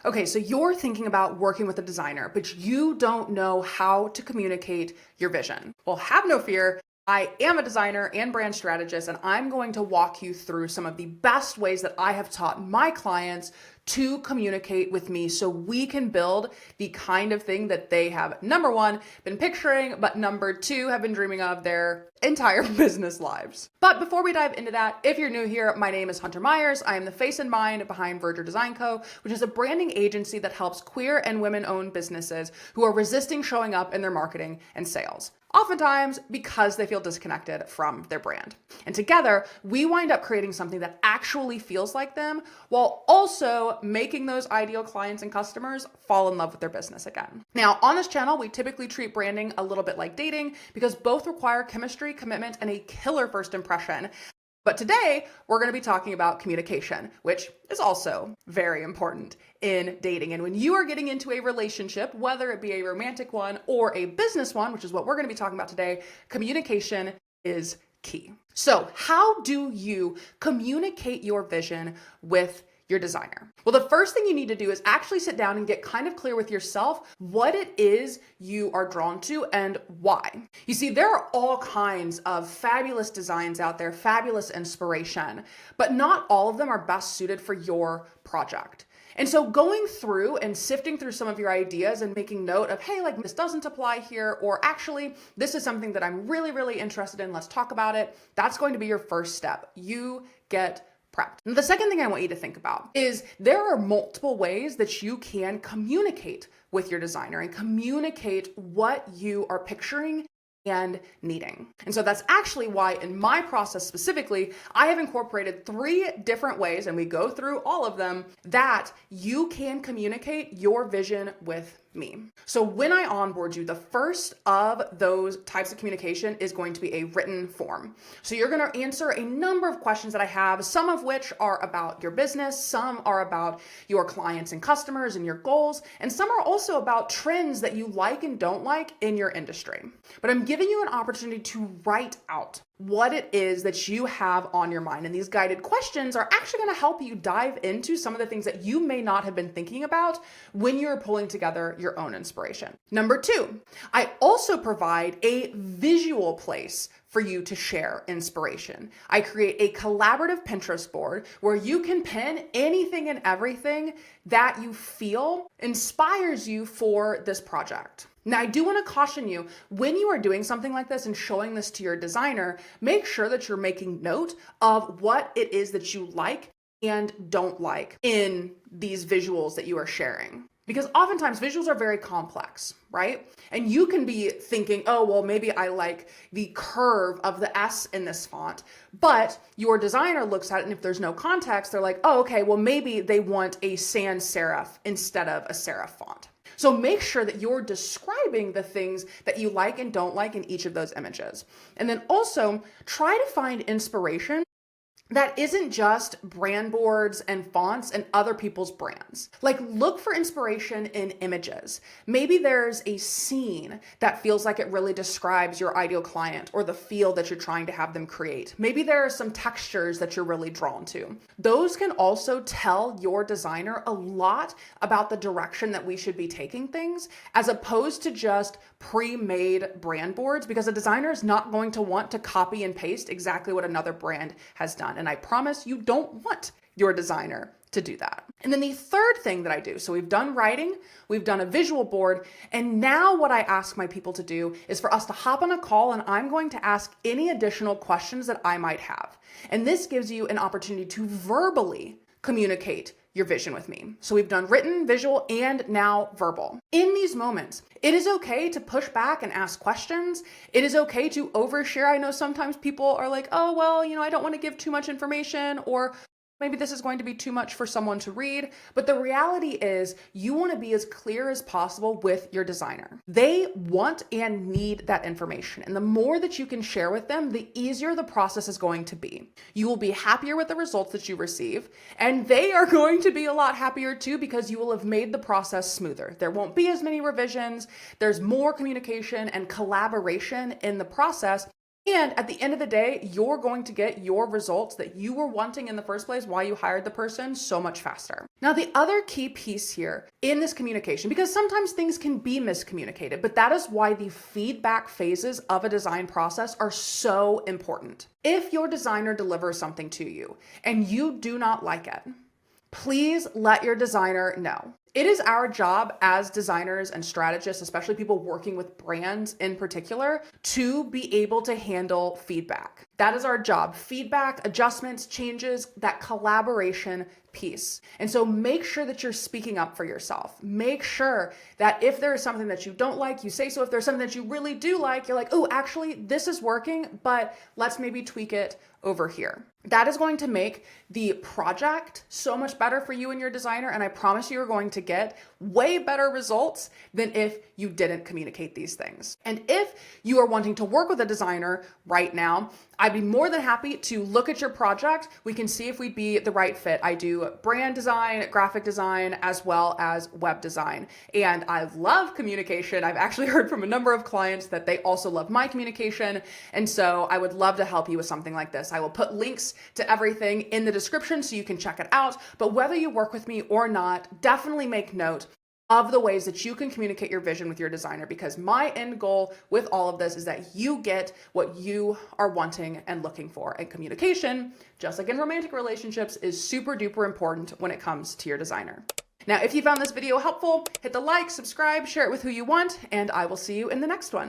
Okay, so you're thinking about working with a designer, but you don't know how to communicate your vision. Well, have no fear. I am a designer and brand strategist, and I'm going to walk you through some of the best ways that I have taught my clients to communicate with me so we can build the kind of thing that they have, number one, been picturing, but number two, have been dreaming of their entire business lives. But before we dive into that, if you're new here, my name is Hunter Myers. I am the face and mind behind Verdure Design Co., which is a branding agency that helps queer and women-owned businesses who are resisting showing up in their marketing and sales, oftentimes because they feel disconnected from their brand. And together, we wind up creating something that actually feels like them while also making those ideal clients and customers fall in love with their business again. Now, on this channel, we typically treat branding a little bit like dating because both require chemistry, commitment, and a killer first impression. But today, we're going to be talking about communication, which is also very important in dating. And when you are getting into a relationship, whether it be a romantic one or a business one, which is what we're going to be talking about today, communication is key. So how do you communicate your vision with your designer? Well, the first thing you need to do is actually sit down and get kind of clear with yourself what it is you are drawn to and why. You see, there are all kinds of fabulous designs out there, fabulous inspiration, but not all of them are best suited for your project. And so going through and sifting through some of your ideas and making note of, hey, like this doesn't apply here, or actually this is something that I'm really, really interested in, let's talk about it. That's going to be your first step. You get prepped. And the second thing I want you to think about is there are multiple ways that you can communicate with your designer and communicate what you are picturing and needing. And so that's actually why in my process specifically, I have incorporated 3 different ways, and we go through all of them, that you can communicate your vision with me. So when I onboard you, the first of those types of communication is going to be a written form. So you're going to answer a number of questions that I have, some of which are about your business, some are about your clients and customers and your goals, and some are also about trends that you like and don't like in your industry. But I'm giving you an opportunity to write out what it is that you have on your mind. And these guided questions are actually going to help you dive into some of the things that you may not have been thinking about when you're pulling together your own inspiration. Number 2, I also provide a visual place for you to share inspiration. I create a collaborative Pinterest board where you can pin anything and everything that you feel inspires you for this project. Now, I do want to caution you, when you are doing something like this and showing this to your designer, make sure that you're making note of what it is that you like and don't like in these visuals that you are sharing. Because oftentimes visuals are very complex, right? And you can be thinking, oh, well, maybe I like the curve of the S in this font, but your designer looks at it and if there's no context, they're like, oh, okay, well, maybe they want a sans serif instead of a serif font. So make sure that you're describing the things that you like and don't like in each of those images. And then also try to find inspiration that isn't just brand boards and fonts and other people's brands. Like, look for inspiration in images. Maybe there's a scene that feels like it really describes your ideal client or the feel that you're trying to have them create. Maybe there are some textures that you're really drawn to. Those can also tell your designer a lot about the direction that we should be taking things, as opposed to just pre-made brand boards, because a designer is not going to want to copy and paste exactly what another brand has done. And I promise you don't want your designer to do that. And then the third thing that I do, so we've done writing, we've done a visual board, and now what I ask my people to do is for us to hop on a call and I'm going to ask any additional questions that I might have. And this gives you an opportunity to verbally communicate your vision with me. So we've done written, visual, and now verbal. In these moments, it is okay to push back and ask questions. It is okay to overshare. I know sometimes people are like, oh, well, I don't want to give too much information, or maybe this is going to be too much for someone to read. But the reality is you want to be as clear as possible with your designer. They want and need that information. And the more that you can share with them, the easier the process is going to be. You will be happier with the results that you receive, and they are going to be a lot happier too, because you will have made the process smoother. There won't be as many revisions. There's more communication and collaboration in the process. And at the end of the day, you're going to get your results that you were wanting in the first place while you hired the person so much faster. Now, the other key piece here in this communication, because sometimes things can be miscommunicated, but that is why the feedback phases of a design process are so important. If your designer delivers something to you and you do not like it, please let your designer know. It is our job as designers and strategists, especially people working with brands in particular, to be able to handle feedback. That is our job. Feedback, adjustments, changes, that collaboration piece. And so make sure that you're speaking up for yourself. Make sure that if there is something that you don't like, you say so. If there's something that you really do like, you're like, oh, actually, this is working, but let's maybe tweak it over here. That is going to make the project so much better for you and your designer. And I promise you are going to get way better results than if you didn't communicate these things. And if you are wanting to work with a designer right now, I'd be more than happy to look at your project. We can see if we'd be the right fit. I do brand design, graphic design, as well as web design. And I love communication. I've actually heard from a number of clients that they also love my communication. And so I would love to help you with something like this. I will put links to everything in the description so you can check it out. But whether you work with me or not, definitely make note of the ways that you can communicate your vision with your designer, because my end goal with all of this is that you get what you are wanting and looking for. And communication, just like in romantic relationships, is super duper important when it comes to your designer. Now, if you found this video helpful, hit the like, subscribe, share it with who you want, and I will see you in the next one.